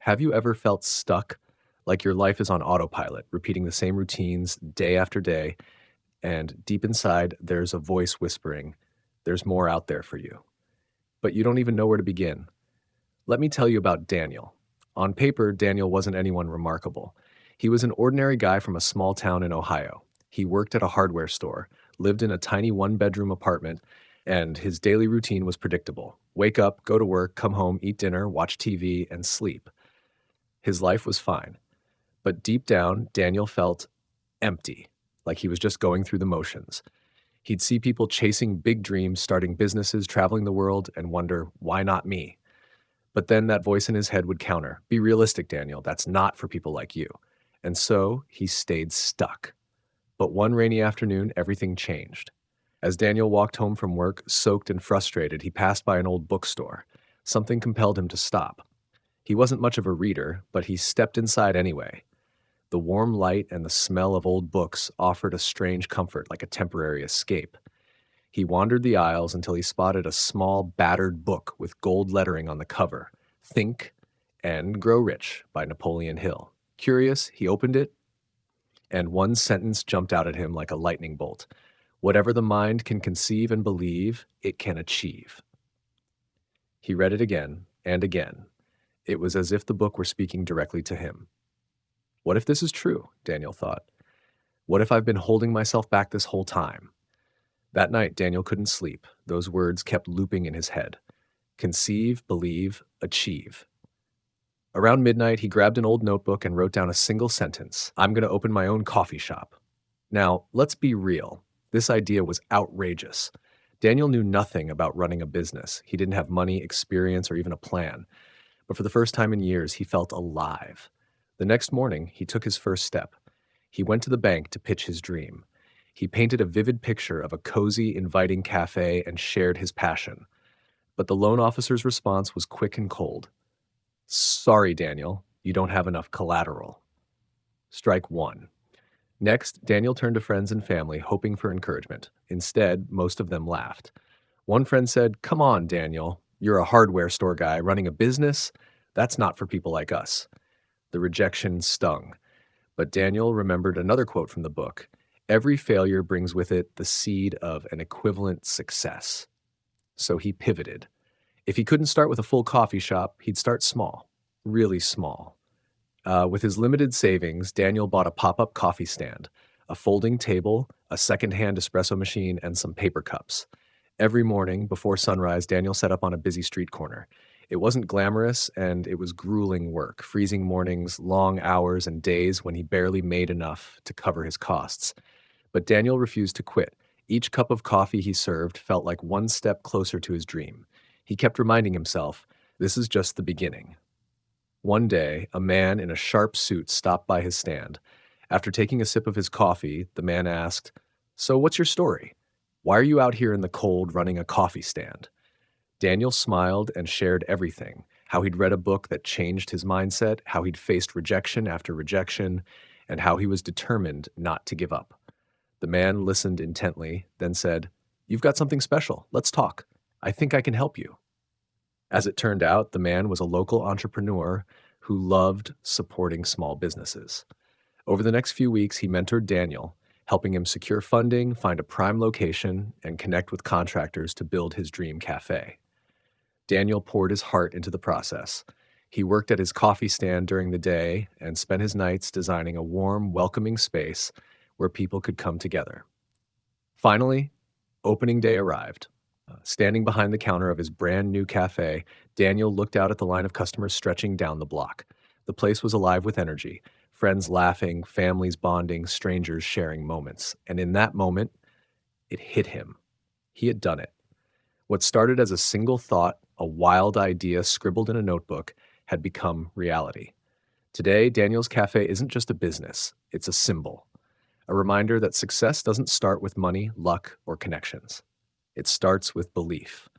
Have you ever felt stuck, like your life is on autopilot, repeating the same routines day after day, and deep inside, there's a voice whispering, there's more out there for you, but you don't even know where to begin? Let me tell you about Daniel. On paper, Daniel wasn't anyone remarkable. He was an ordinary guy from a small town in Ohio. He worked at a hardware store, lived in a tiny one-bedroom apartment, and his daily routine was predictable. Wake up, go to work, come home, eat dinner, watch TV, and sleep. His life was fine. But deep down, Daniel felt empty, like he was just going through the motions. He'd see people chasing big dreams, starting businesses, traveling the world, and wonder, why not me? But then that voice in his head would counter, be realistic, Daniel, that's not for people like you. And so he stayed stuck. But one rainy afternoon, everything changed. As Daniel walked home from work, soaked and frustrated, he passed by an old bookstore. Something compelled him to stop. He wasn't much of a reader, but he stepped inside anyway. The warm light and the smell of old books offered a strange comfort, like a temporary escape. He wandered the aisles until he spotted a small, battered book with gold lettering on the cover, Think and Grow Rich by Napoleon Hill. Curious, he opened it, and one sentence jumped out at him like a lightning bolt. Whatever the mind can conceive and believe, it can achieve. He read it again and again. It was as if the book were speaking directly to him. What if this is true? Daniel thought. What if I've been holding myself back this whole time? That night, Daniel couldn't sleep. Those words kept looping in his head. Conceive, believe, achieve. Around midnight, he grabbed an old notebook and wrote down a single sentence. I'm going to open my own coffee shop. Now, let's be real. This idea was outrageous. Daniel knew nothing about running a business. He didn't have money, experience, or even a plan. But for the first time in years, he felt alive. The next morning, he took his first step. He went to the bank to pitch his dream. He painted a vivid picture of a cozy, inviting cafe and shared his passion. But the loan officer's response was quick and cold. Sorry, Daniel, you don't have enough collateral. Strike one. Next, Daniel turned to friends and family, hoping for encouragement. Instead, most of them laughed. One friend said, "Come on, Daniel, you're a hardware store guy running a business? That's not for people like us." The rejection stung. But Daniel remembered another quote from the book. Every failure brings with it the seed of an equivalent success. So he pivoted. If he couldn't start with a full coffee shop, he'd start small, really small. With his limited savings, Daniel bought a pop-up coffee stand, a folding table, a second-hand espresso machine, and some paper cups. Every morning, before sunrise, Daniel set up on a busy street corner. It wasn't glamorous, and it was grueling work, freezing mornings, long hours, and days when he barely made enough to cover his costs. But Daniel refused to quit. Each cup of coffee he served felt like one step closer to his dream. He kept reminding himself, this is just the beginning. One day, a man in a sharp suit stopped by his stand. After taking a sip of his coffee, the man asked, "So what's your story? Why are you out here in the cold running a coffee stand?" Daniel smiled and shared everything, how he'd read a book that changed his mindset, how he'd faced rejection after rejection, and how he was determined not to give up. The man listened intently, then said, "You've got something special. Let's talk. I think I can help you." As it turned out, the man was a local entrepreneur who loved supporting small businesses. Over the next few weeks, he mentored Daniel, helping him secure funding, find a prime location, and connect with contractors to build his dream cafe. Daniel poured his heart into the process. He worked at his coffee stand during the day and spent his nights designing a warm, welcoming space where people could come together. Finally, opening day arrived. Standing behind the counter of his brand new cafe, Daniel looked out at the line of customers stretching down the block. The place was alive with energy, friends laughing, families bonding, strangers sharing moments. And in that moment, it hit him. He had done it. What started as a single thought, a wild idea scribbled in a notebook, had become reality. Today, Daniel's Cafe isn't just a business, it's a symbol. A reminder that success doesn't start with money, luck, or connections. It starts with belief.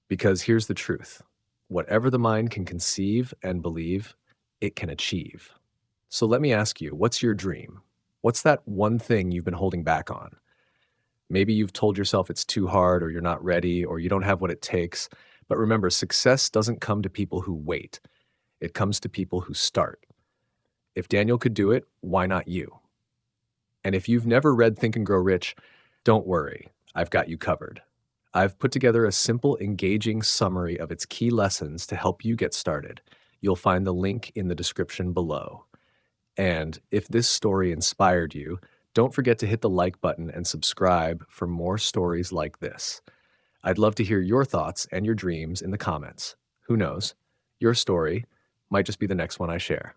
Because here's the truth. Whatever the mind can conceive and believe, it can achieve. So let me ask you, what's your dream? What's that one thing you've been holding back on? Maybe you've told yourself it's too hard, or you're not ready, or you don't have what it takes. But remember, success doesn't come to people who wait. It comes to people who start. If Daniel could do it, why not you? And if you've never read Think and Grow Rich, don't worry, I've got you covered. I've put together a simple, engaging summary of its key lessons to help you get started. You'll find the link in the description below. And if this story inspired you, don't forget to hit the like button and subscribe for more stories like this. I'd love to hear your thoughts and your dreams in the comments. Who knows? Your story might just be the next one I share.